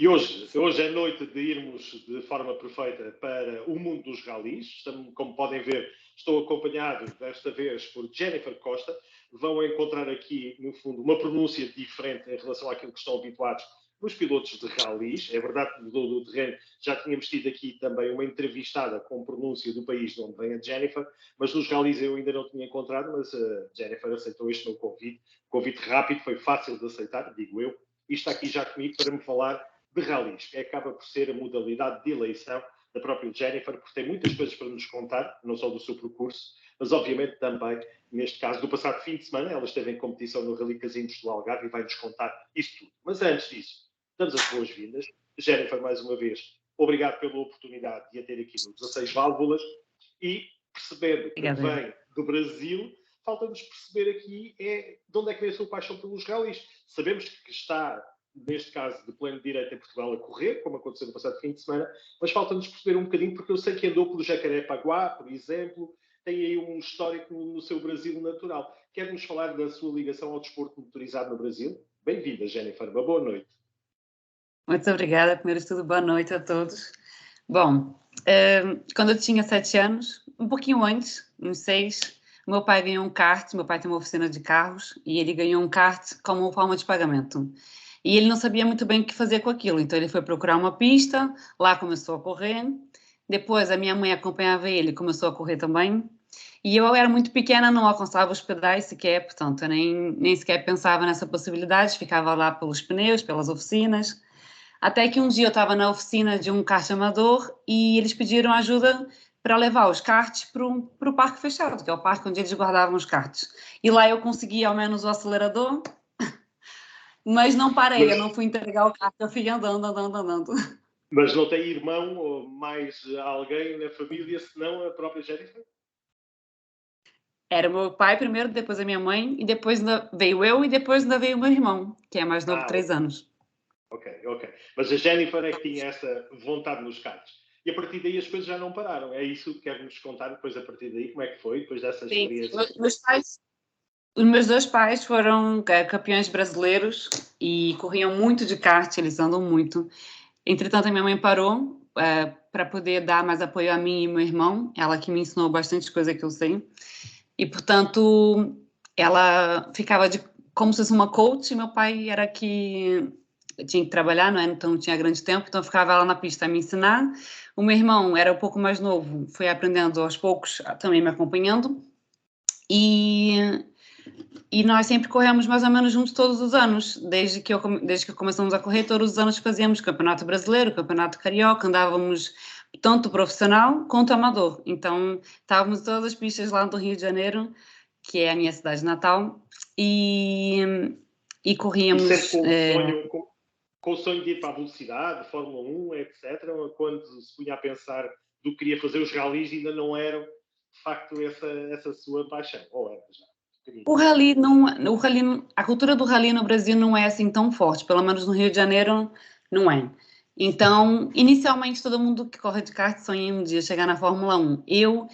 E hoje é noite de irmos de forma perfeita para o mundo dos ralis. Como podem ver, estou acompanhado desta vez por Jennifer Costa. Vão encontrar aqui, no fundo, uma pronúncia diferente em relação àquilo que estão habituados nos pilotos de ralis. É verdade que mudou do terreno. Já tínhamos tido aqui também uma entrevistada com pronúncia do país de onde vem a Jennifer, mas nos ralis eu ainda não tinha encontrado, mas a Jennifer aceitou este meu convite. Convite rápido, foi fácil de aceitar, digo eu. E está aqui já comigo para me falar de ralis, que acaba por ser a modalidade de eleição da própria Jennifer, porque tem muitas coisas para nos contar, não só do seu percurso, mas obviamente também, neste caso, do passado fim de semana. Ela esteve em competição no Rally Casinos do Algarve e vai-nos contar isso tudo. Mas antes disso, damos as boas-vindas. Jennifer, mais uma vez, obrigado pela oportunidade de a ter aqui no 16 Válvulas e percebendo que vem do Brasil, falta-nos perceber aqui de onde é que vem a sua paixão pelos ralis. Sabemos que está, neste caso, de pleno direito em Portugal a correr, como aconteceu no passado fim de semana, mas falta-nos perceber um bocadinho, porque eu sei que andou pelo Jacarepaguá, por exemplo, tem aí um histórico no seu Brasil natural. Quer-nos falar da sua ligação ao desporto motorizado no Brasil? Bem-vinda, Jennifer. Uma boa noite. Muito obrigada. Primeiro de tudo, boa noite a todos. Bom, quando eu tinha 7 anos, um pouquinho antes, uns 6, meu pai ganhou um kart. Meu pai tem uma oficina de carros e ele ganhou um kart como forma de pagamento. E ele não sabia muito bem o que fazer com aquilo, então ele foi procurar uma pista, lá começou a correr. Depois a minha mãe acompanhava ele, começou a correr também. E eu era muito pequena, não alcançava os pedais sequer, portanto eu nem sequer pensava nessa possibilidade, ficava lá pelos pneus, pelas oficinas. Até que um dia eu estava na oficina de um kart amador e eles pediram ajuda para levar os karts para o parque fechado, que é o parque onde eles guardavam os karts. E lá eu consegui ao menos o acelerador, mas não parei, eu não fui entregar o kart, eu fui andando. Mas não tem irmão ou mais alguém na família, senão a própria Jennifer? Era o meu pai primeiro, depois a minha mãe, e depois veio eu, e depois ainda veio o meu irmão, que é mais novo, 3 anos. Ok. Mas a Jennifer é que tinha essa vontade nos karts. E a partir daí as coisas já não pararam. É isso que quer-nos contar depois, a partir daí, como é que foi, depois dessa experiência? Os meus 2 pais foram campeões brasileiros e corriam muito de kart, eles andam muito. Entretanto, a minha mãe parou para poder dar mais apoio a mim e meu irmão, ela que me ensinou bastante coisa que eu sei. E, portanto, ela ficava como se fosse uma coach, e meu pai era que tinha que trabalhar, não é? Então não tinha grande tempo, então ficava lá na pista a me ensinar. O meu irmão era um pouco mais novo, foi aprendendo aos poucos, também me acompanhando. E nós sempre corremos mais ou menos juntos todos os anos, desde que começamos a correr, todos os anos fazíamos campeonato brasileiro, campeonato carioca, andávamos tanto profissional quanto amador. Então estávamos em todas as pistas lá do Rio de Janeiro, que é a minha cidade natal, e corríamos... E sempre com o sonho de ir para a velocidade, Fórmula 1, etc., quando se punha a pensar do que queria fazer os ralis, ainda não eram, de facto, essa sua paixão, ou era já? A cultura do rally no Brasil não é assim tão forte, pelo menos no Rio de Janeiro não é. Então, inicialmente, todo mundo que corre de kart sonha um dia chegar na Fórmula 1. Eu,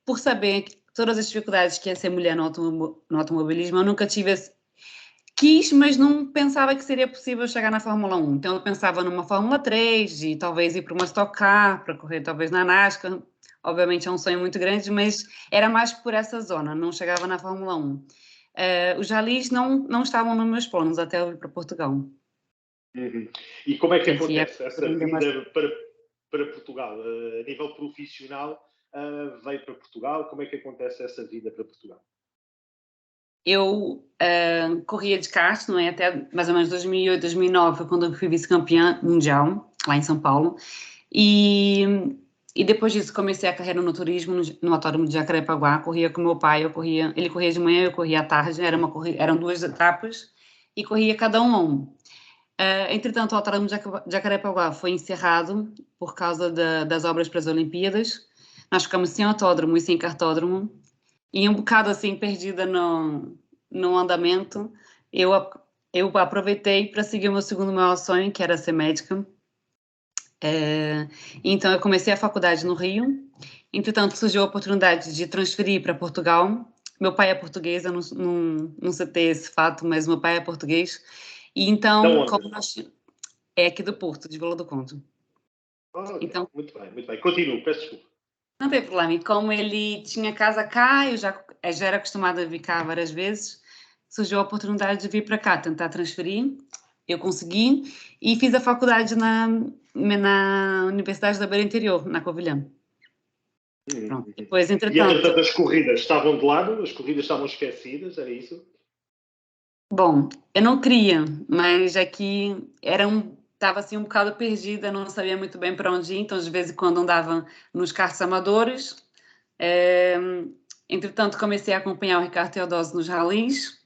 por saber todas as dificuldades que é ser mulher no automobilismo, eu nunca quis, mas não pensava que seria possível chegar na Fórmula 1. Então, eu pensava numa Fórmula 3, de talvez ir para uma Stock Car, para correr talvez na NASCAR. Obviamente é um sonho muito grande, mas era mais por essa zona, não chegava na Fórmula 1. Os ralis não estavam nos meus planos até eu ir para Portugal. Uhum. E como é que acontece essa vinda para Portugal? A nível profissional, veio para Portugal, como é que acontece essa vinda para Portugal? Eu corria de kart, não é? Até mais ou menos 2008, 2009, foi quando eu fui vice-campeã mundial, lá em São Paulo. E depois disso comecei a carreira no turismo, no Autódromo de Jacarepaguá, corria com meu pai, ele corria de manhã, eu corria à tarde, eram 2 etapas, e corria cada um a um. Entretanto, o Autódromo de Jacarepaguá foi encerrado por causa das obras para as Olimpíadas. Nós ficamos sem autódromo e sem cartódromo, e um bocado assim, perdida no andamento, eu aproveitei para seguir o meu segundo maior sonho, que era ser médica. Então, eu comecei a faculdade no Rio. Entretanto, surgiu a oportunidade de transferir para Portugal. Meu pai é português, eu não sei ter esse fato, mas meu pai é português. E então, como nós... É aqui do Porto, de Vila do Conde. Ok, Então, muito bem, muito bem. Continuo, peço desculpa. não tem problema. E como ele tinha casa cá, eu já era acostumada a vir cá várias vezes, surgiu a oportunidade de vir para cá, tentar transferir. Eu consegui e fiz a faculdade na Universidade da Beira Interior, na Covilhã. Pronto. Depois, E, entretanto, entretanto, as corridas estavam de lado? As corridas estavam esquecidas? Era isso? bom, eu não queria, mas aqui estava assim um bocado perdida, não sabia muito bem para onde ir, então de vez em quando andava nos karts amadores. É, entretanto, comecei a acompanhar o Ricardo Teodósio nos ralis.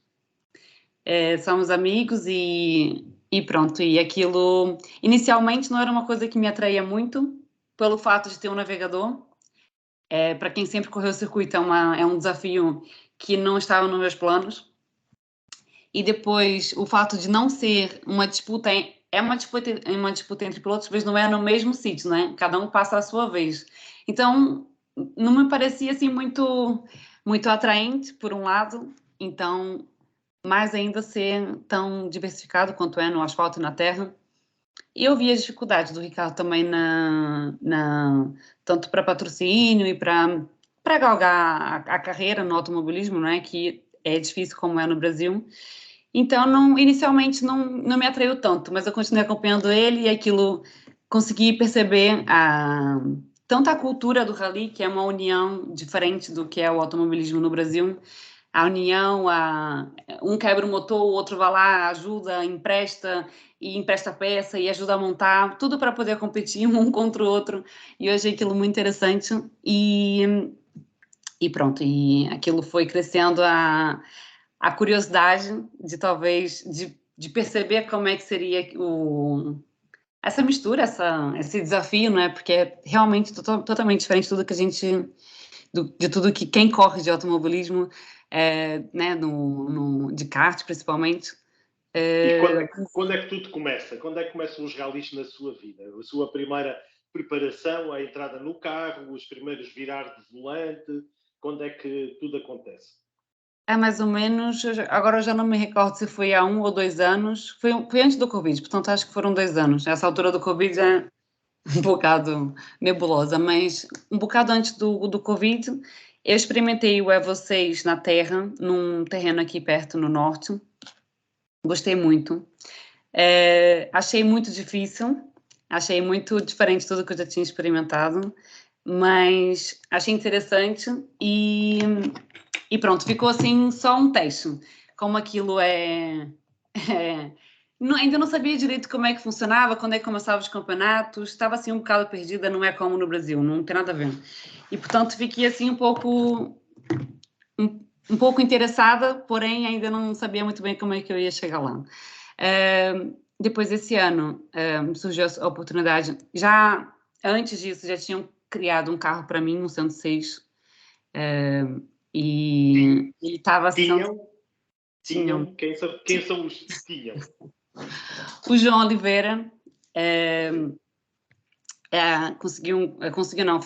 Somos amigos e pronto. E aquilo, inicialmente, não era uma coisa que me atraía muito, pelo fato de ter um navegador. Para quem sempre correu o circuito, é um desafio que não estava nos meus planos. E depois, o fato de não ser uma disputa, é uma disputa entre pilotos, mas não é no mesmo sítio, né? Cada um passa a sua vez. Então, não me parecia assim muito atraente, por um lado. Então, mais ainda ser tão diversificado quanto é no asfalto e na terra. E eu vi as dificuldades do Ricardo também tanto para patrocínio e para galgar a carreira no automobilismo, não é? Que é difícil como é no Brasil. Então, inicialmente não me atraiu tanto, mas eu continuei acompanhando ele e aquilo consegui perceber tanto a cultura do rally, que é uma união diferente do que é o automobilismo no Brasil, a união, um quebra o motor, o outro vai lá, ajuda, empresta peça e ajuda a montar, tudo para poder competir um contra o outro. E eu achei aquilo muito interessante e pronto, e aquilo foi crescendo a curiosidade de talvez de perceber como é que seria essa mistura, esse desafio, né? Porque é realmente totalmente diferente de tudo que a gente de tudo que quem corre de automobilismo, né, de kart principalmente. E quando é que tudo começa? Quando é que começam os ralis na sua vida? A sua primeira preparação, a entrada no carro, os primeiros virar de volante? Quando é que tudo acontece? É mais ou menos, agora eu já não me recordo se foi há 1 ou 2 anos, foi antes do Covid, portanto acho que foram 2 anos. Essa altura do Covid é um bocado nebulosa, mas um bocado antes do Covid, eu experimentei o Evo 6 na terra, num terreno aqui perto no norte. Gostei muito. Achei muito difícil, achei muito diferente de tudo que eu já tinha experimentado, mas achei interessante e pronto, ficou assim só um teste. Como aquilo ainda não sabia direito como é que funcionava, quando é que começavam os campeonatos, estava assim um bocado perdida, não é como no Brasil, não tem nada a ver. E portanto fiquei assim um pouco interessada, porém ainda não sabia muito bem como é que eu ia chegar lá. Depois esse ano surgiu a oportunidade, já antes disso já tinham criado um carro para mim, um 106, e ele estava Tinham? Quem são os que tinham? O João Oliveira conseguiu não,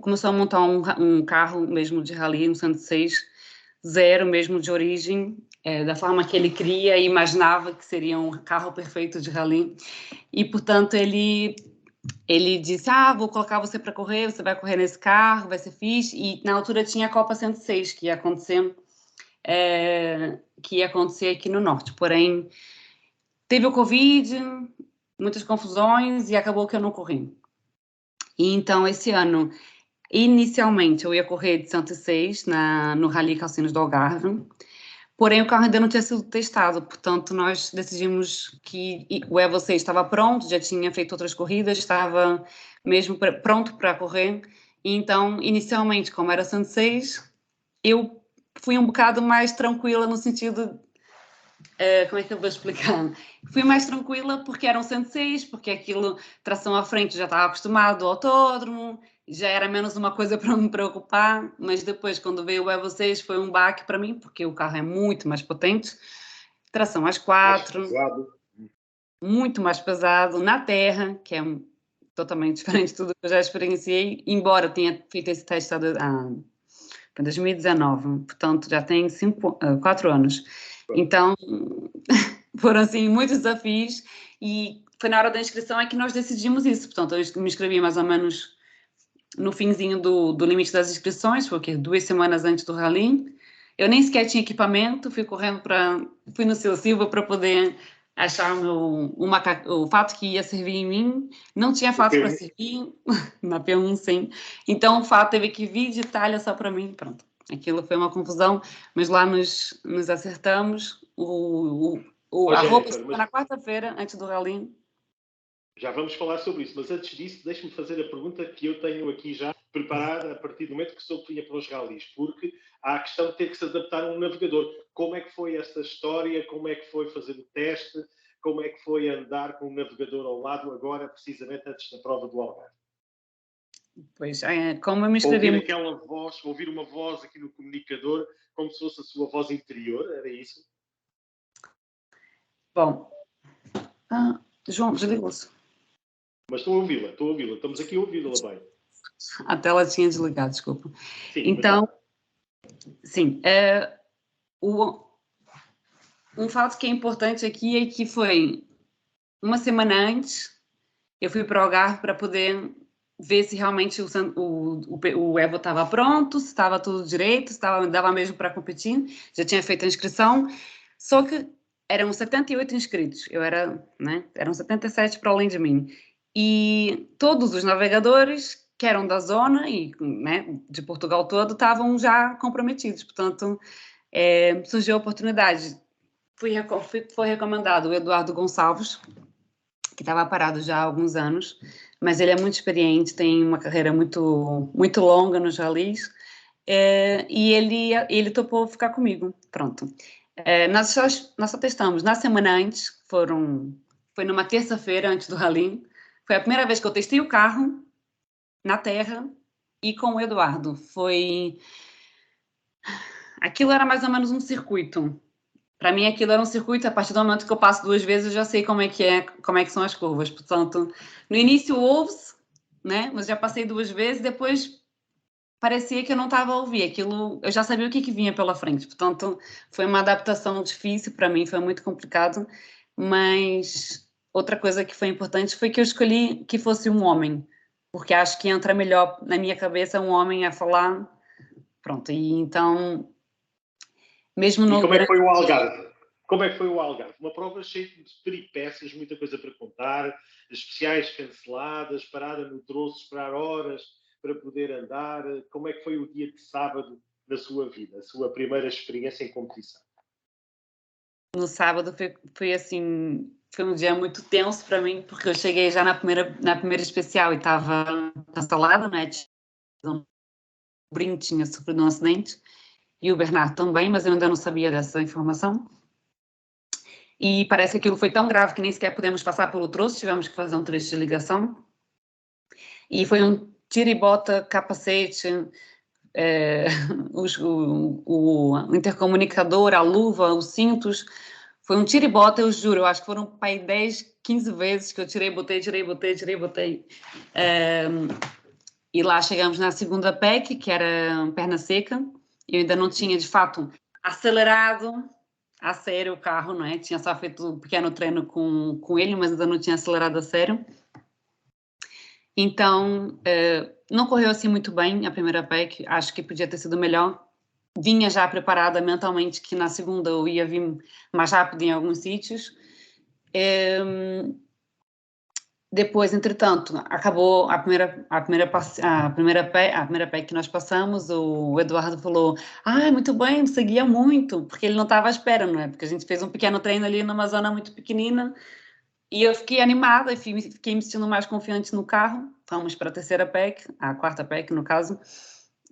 começou a montar um carro mesmo de rally, um 106, zero mesmo de origem, da forma que ele queria e imaginava que seria um carro perfeito de rally. E, portanto, ele disse, vou colocar você para correr, você vai correr nesse carro, vai ser fixe. E, na altura, tinha a Copa 106, que ia acontecer aqui no Norte. Porém, teve o Covid, muitas confusões e acabou que eu não corri. E, então, esse ano, inicialmente, eu ia correr de 106 no Rally Calcinos do Algarve, porém o carro ainda não tinha sido testado, portanto nós decidimos que o Evo 6 estava pronto, já tinha feito outras corridas, estava mesmo pronto para correr, e então, inicialmente, como era 106, eu fui um bocado mais tranquila no sentido... como é que eu vou explicar? Fui mais tranquila porque era um 106, porque aquilo, tração à frente, já estava acostumado ao autódromo, já era menos uma coisa para me preocupar, mas depois, quando veio o Evo 6, foi um baque para mim, porque o carro é muito mais potente, tração às 4, muito mais pesado, na terra, que é totalmente diferente de tudo que eu já experienciei, embora tenha feito esse teste em 2019, portanto já tem 4 anos. Então, foram assim muitos desafios e foi na hora da inscrição é que nós decidimos isso. Portanto, eu me inscrevi mais ou menos no finzinho do limite das inscrições, porque 2 semanas antes do rally. Eu nem sequer tinha equipamento, fui no Seu Silva para poder achar o fato que ia servir em mim. Não tinha fato para servir, na P1, sim. Então, o fato teve que vir de Itália só para mim, pronto. Aquilo foi uma confusão, mas lá nos acertamos. A roupa estava na quarta-feira, antes do rally. Já vamos falar sobre isso, mas antes disso, deixe-me fazer a pergunta que eu tenho aqui já preparada a partir do momento que soube que vinha para os rallies, porque há a questão de ter que se adaptar a um navegador. Como é que foi esta história? Como é que foi fazer o teste? Como é que foi andar com um navegador ao lado agora, precisamente antes da prova do Algarve? Pois, como eu me inscrevi... Ouvir aquela voz, ouvir uma voz aqui no comunicador, como se fosse a sua voz interior, era isso? Bom, João, desligou-se. Mas estou a ouvi-la, estamos aqui a ouvi-la bem. A tela tinha desligado, desculpa. Sim, então, sim, um fato que é importante aqui é que foi uma semana antes, eu fui para o Algarve para poder ver se realmente o Evo estava pronto, se estava tudo direito, se dava mesmo para competir. Já tinha feito a inscrição, só que eram 78 inscritos, eram 77 para além de mim. E todos os navegadores que eram da zona e de Portugal todo estavam já comprometidos, portanto, surgiu a oportunidade. Foi recomendado o Eduardo Gonçalves, que estava parado já há alguns anos, mas ele é muito experiente, tem uma carreira muito, muito longa nos rallies, e ele topou ficar comigo, pronto. Nós só testamos na semana antes, foi numa terça-feira antes do rally, foi a primeira vez que eu testei o carro na terra e com o Eduardo. Aquilo era mais ou menos um circuito. Para mim, aquilo era um circuito. A partir do momento que eu passo 2 vezes, eu já sei como é que são as curvas. Portanto, no início ouve-se, né? Mas já passei 2 vezes, depois parecia que eu não estava a ouvir. Aquilo, eu já sabia o que vinha pela frente. Portanto, foi uma adaptação difícil para mim, foi muito complicado. Mas outra coisa que foi importante foi que eu escolhi que fosse um homem, porque acho que entra melhor na minha cabeça um homem a falar. Pronto, e então, mesmo no... E como é que foi o Algarve? Como é que foi o Algarve? Uma prova cheia de peripécias, muita coisa para contar, especiais canceladas, parada no troço, esperar horas para poder andar. Como é que foi o dia de sábado na sua vida, a sua primeira experiência em competição? No sábado foi assim, foi um dia muito tenso para mim, porque eu cheguei já na primeira especial e estava cancelada, né? O Brinco tinha sofrido um acidente e o Bernardo também, mas eu ainda não sabia dessa informação. E parece que aquilo foi tão grave que nem sequer pudemos passar pelo troço, tivemos que fazer um trecho de ligação. E foi um tira e bota, capacete, o intercomunicador, a luva, os cintos. Foi um tira e bota, eu juro. Eu acho que foram para aí 10, 15 vezes que eu tirei, botei. E lá chegamos na segunda PEC, que era perna seca. Eu ainda não tinha, de fato, acelerado a sério o carro, não é? Tinha só feito um pequeno treino com ele, mas ainda não tinha acelerado a sério. Então, não correu assim muito bem a primeira PEC, acho que podia ter sido melhor. Vinha já preparada mentalmente que na segunda eu ia vir mais rápido em alguns sítios. Depois, entretanto, acabou a primeira PEC que nós passamos, o Eduardo falou, muito bem, seguia muito, porque ele não estava à espera, não é? Porque a gente fez um pequeno treino ali numa zona muito pequenina, e eu fiquei animada e fiquei me sentindo mais confiante no carro. Fomos para a terceira PEC, a quarta PEC, no caso,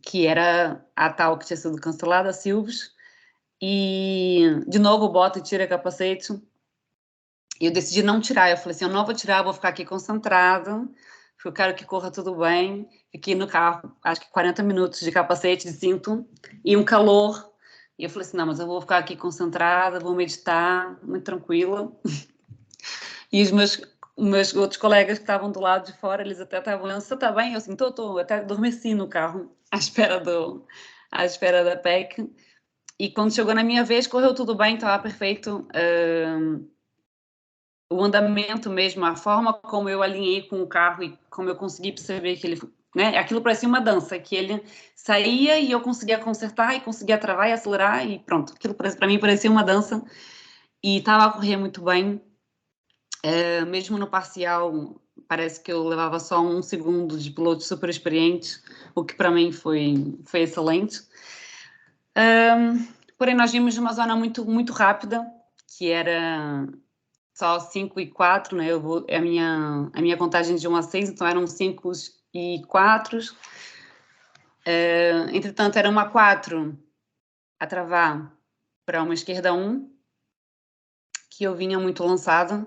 que era a tal que tinha sido cancelada, a Silves. E, de novo, bota e tira capacete. E eu decidi não tirar. Eu falei assim, eu não vou tirar, vou ficar aqui concentrada. Eu quero que corra tudo bem. Fiquei no carro, acho que 40 minutos de capacete, de cinto, e um calor. E eu falei assim, não, mas eu vou ficar aqui concentrada, vou meditar, muito tranquila. E os meus outros colegas que estavam do lado de fora, eles até estavam olhando, você está bem? Eu assim, tô, até adormeci no carro, à espera da PEC. E quando chegou na minha vez, correu tudo bem, estava perfeito. O andamento mesmo, a forma como eu alinhei com o carro e como eu consegui perceber que ele, né, aquilo parecia uma dança, que ele saía e eu conseguia consertar e conseguia travar e acelerar e pronto. Aquilo para mim parecia uma dança e estava a correr muito bem. Mesmo no parcial, parece que eu levava só 1 segundo de piloto super experiente, o que para mim foi excelente. Porém, nós vimos uma zona muito rápida, que era só 5 e 4, né? A minha contagem de 1 a 6, então eram 5 e 4. Entretanto, era uma 4 a travar para uma esquerda 1, que eu vinha muito lançada,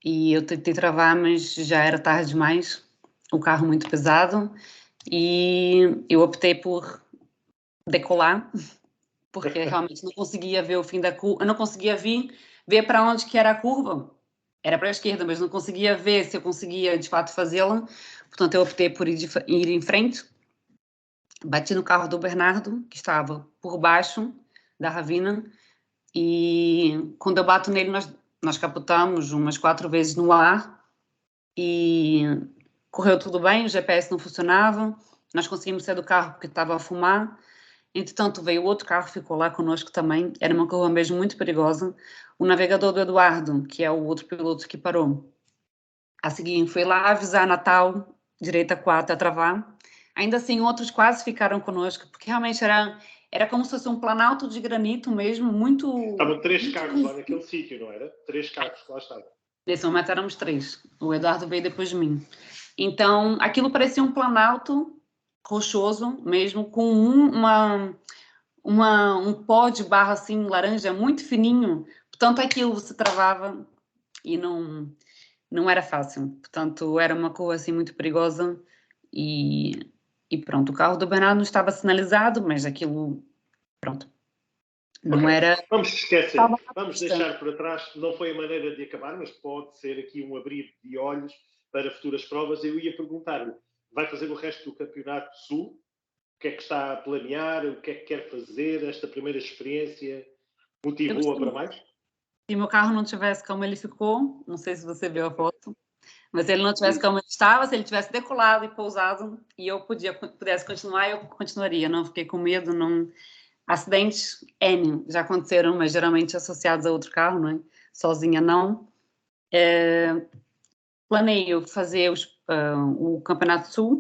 e eu tentei travar, mas já era tarde demais, o carro muito pesado, e eu optei por decolar, porque realmente não conseguia ver o fim da curva, eu não conseguia ver para onde que era a curva. Era para a esquerda, mas não conseguia ver se eu conseguia de fato fazê-la. Portanto, eu optei por ir em frente. Bati no carro do Bernardo, que estava por baixo da ravina, e quando eu bato nele, nós capotamos umas 4 vezes no ar e correu tudo bem, o GPS não funcionava, nós conseguimos sair do carro porque estava a fumar. Entretanto, veio outro carro, ficou lá conosco também, era uma curva mesmo muito perigosa. O navegador do Eduardo, que é o outro piloto que parou, a seguir foi lá avisar Natal, direita 4 a travar. Ainda assim, outros quase ficaram conosco, porque realmente era como se fosse um planalto de granito mesmo, muito... Estavam 3 carros lá naquele sítio, não era? 3 carros que lá estavam. Nesse momento éramos 3. O Eduardo veio depois de mim. Então, aquilo parecia um planalto rochoso mesmo, com um pó de barro assim, laranja, muito fininho. Portanto, aquilo se travava e não era fácil. Portanto, era uma curva assim muito perigosa e pronto. O carro do Bernardo não estava sinalizado, mas aquilo, pronto, não Ok, era... vamos esquecer, Estava na vamos pista. deixar para trás, não foi a maneira de acabar, mas pode ser aqui um abrir de olhos para futuras provas. Eu ia perguntar-lhe, vai fazer o resto do Campeonato Sul? O que é que está a planear? O que é que quer fazer? Esta primeira experiência Eu motivou-a para costumo, mais? se meu carro não tivesse como ele ficou, não sei se você viu a foto, mas se ele não tivesse Sim. como ele estava, se ele tivesse decolado e pousado e eu pudesse continuar, eu continuaria. Não fiquei com medo, não... Acidentes N já aconteceram, mas geralmente associados a outro carro, não é? Sozinha não. Planeio fazer o Campeonato Sul,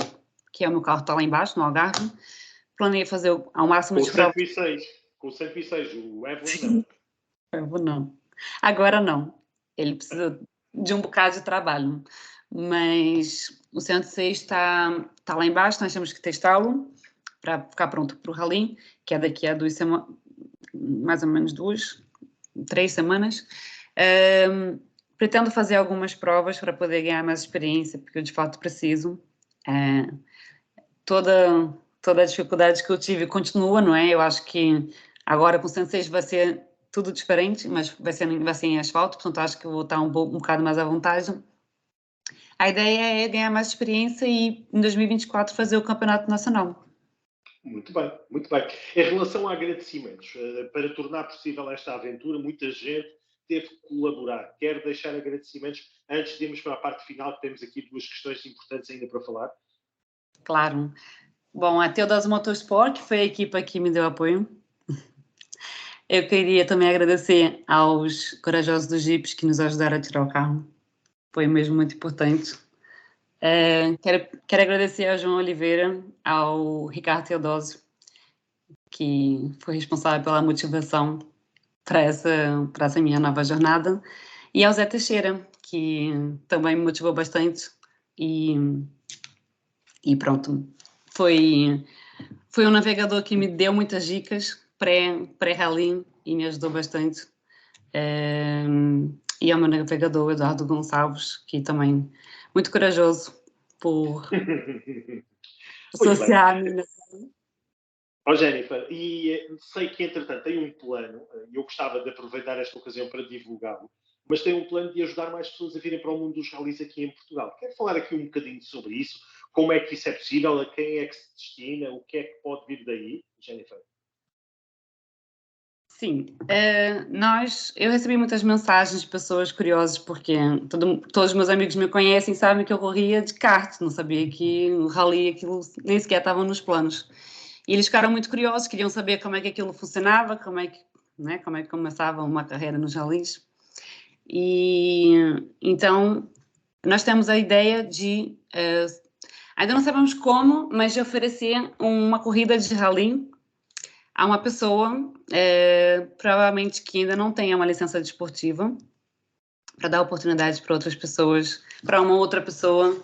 que é o meu carro está lá embaixo, no Algarve. Planeio fazer ao máximo Com o de provas. 106, com o 106, o Evelyn Não. Agora não. Ele precisa de um bocado de trabalho. Mas o 106 está lá embaixo, nós temos que testá-lo para ficar pronto para o rally, que é daqui a mais ou menos 2, 3 semanas. Pretendo fazer algumas provas para poder ganhar mais experiência, porque eu de fato preciso. Toda a dificuldade que eu tive continua, não é? Eu acho que agora com o 106 vai ser tudo diferente, mas vai ser em asfalto, portanto acho que eu vou estar um bocado mais à vontade. A ideia é ganhar mais experiência e em 2024 fazer o campeonato nacional. Muito bem, muito bem. Em relação a agradecimentos, para tornar possível esta aventura, muita gente teve que colaborar. Quer deixar agradecimentos antes de irmos para a parte final, que temos aqui 2 questões importantes ainda para falar? Claro. Bom, a Teodos Motorsport, que foi a equipa que me deu apoio. Eu queria também agradecer aos corajosos dos Jeeps que nos ajudaram a tirar o carro. Foi mesmo muito importante. Quero agradecer ao João Oliveira, ao Ricardo Teodósio, que foi responsável pela motivação para essa minha nova jornada, e ao Zé Teixeira, que também me motivou bastante. E, e pronto, foi um navegador que me deu muitas dicas pré-rally e me ajudou bastante. E é o meu navegador, Eduardo Gonçalves, que também muito corajoso por Muito bem. associar-me. Ó Jennifer, e sei que entretanto tem um plano, e eu gostava de aproveitar esta ocasião para divulgá-lo, mas tem um plano de ajudar mais pessoas a virem para o mundo dos rallies aqui em Portugal. Quer falar aqui um bocadinho sobre isso? Como é que isso é possível? A quem é que se destina? O que é que pode vir daí, Jennifer? Sim, eu recebi muitas mensagens de pessoas curiosas, porque todos os meus amigos me conhecem e sabem que eu corria de kart, não sabia que o rally, aquilo nem sequer estava nos planos. E eles ficaram muito curiosos, queriam saber como é que aquilo funcionava, como é que começava uma carreira nos rallies. E então, nós temos a ideia de, ainda não sabemos como, mas de oferecer uma corrida de rally a uma pessoa, provavelmente que ainda não tenha uma licença desportiva, para dar oportunidade para outras pessoas, para uma outra pessoa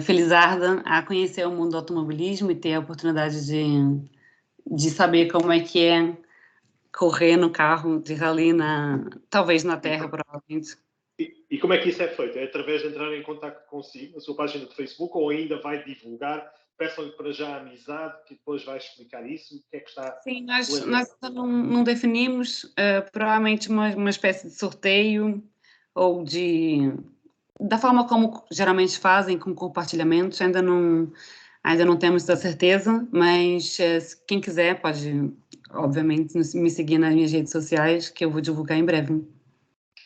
felizarda a conhecer o mundo do automobilismo e ter a oportunidade de saber como é que é correr no carro de rally, talvez na terra, provavelmente. E como é que isso é feito? É através de entrar em contato consigo, na sua página de Facebook, ou ainda vai divulgar? Peçam-lhe para já a amizade, que depois vai explicar isso. O que é que está Sim, nós planeado? não definimos, provavelmente uma espécie de sorteio ou da forma como geralmente fazem, com compartilhamentos, ainda não temos a certeza, mas quem quiser pode, obviamente, me seguir nas minhas redes sociais, que eu vou divulgar em breve.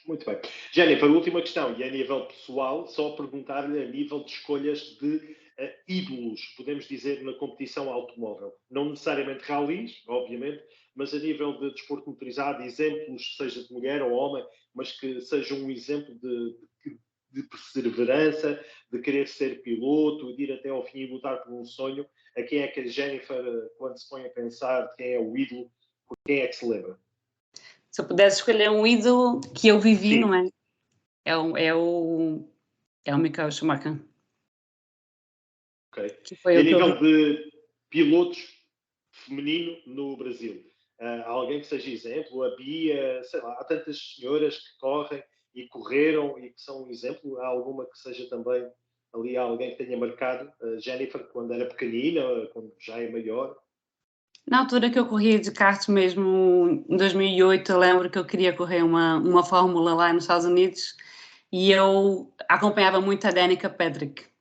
Muito bem. Jennifer, última questão, e a nível pessoal, só perguntar-lhe a nível de escolhas de ídolos, podemos dizer, na competição automóvel. Não necessariamente rallies, obviamente, mas a nível de desporto motorizado, exemplos, seja de mulher ou homem, mas que seja um exemplo de perseverança, de querer ser piloto, de ir até ao fim e lutar por um sonho. A quem é que a Jennifer, quando se põe a pensar de quem é o ídolo, por quem é que se lembra? Se eu pudesse escolher um ídolo que eu vivi, Sim. não é? É o Michael Schumacher, Okay. que foi E a o que eu nível vi. de pilotos feminino no Brasil, alguém que seja exemplo, a Bia, sei lá, há tantas senhoras que correm e correram e que são um exemplo, há alguma que seja também ali alguém que tenha marcado, a Jennifer, quando era pequenina, quando já é maior? Na altura que eu corria de kart mesmo, em 2008, eu lembro que eu queria correr uma fórmula lá nos Estados Unidos e eu acompanhava muito a Danica Patrick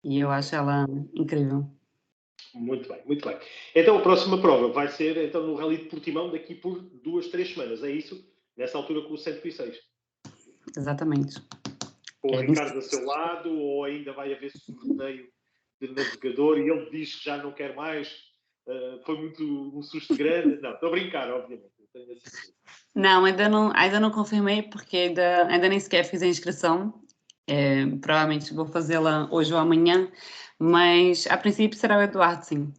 e eu acho ela incrível. Muito bem, muito bem. Então a próxima prova vai ser então, no Rally de Portimão daqui por 2, 3 semanas, é isso? Nessa altura com o 106. Exatamente. Com o É Ricardo a 26. seu lado, ou ainda vai haver sorteio de navegador e ele diz que já não quer mais, foi muito um susto grande. Não, estou a brincar, obviamente, eu tenho a certeza. Não, ainda não confirmei porque ainda nem sequer fiz a inscrição. Provavelmente vou fazê-la hoje ou amanhã, mas a princípio será o Eduardo, sim.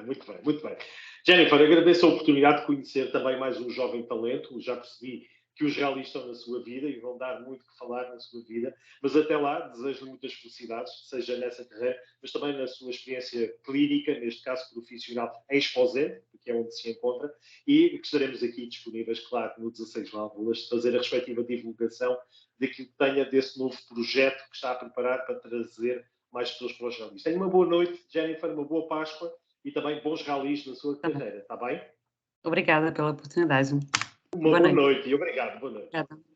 Muito bem, muito bem. Jennifer, agradeço a oportunidade de conhecer também mais um jovem talento. Já percebi que os rallies estão na sua vida e vão dar muito que falar na sua vida. Mas até lá, desejo-lhe muitas felicidades, seja nessa carreira, mas também na sua experiência clínica, neste caso profissional, em Esposende, que é onde se encontra, e que estaremos aqui disponíveis, claro, no 16 Válvulas, de fazer a respectiva divulgação daquilo que tenha desse novo projeto que está a preparar para trazer mais pessoas para os rallies. Tenha uma boa noite, Jennifer, uma boa Páscoa e também bons rallies na sua Tá bem. carreira, está bem? Obrigada pela oportunidade. Uma Boa boa noite. noite e obrigado, boa noite. Obrigada.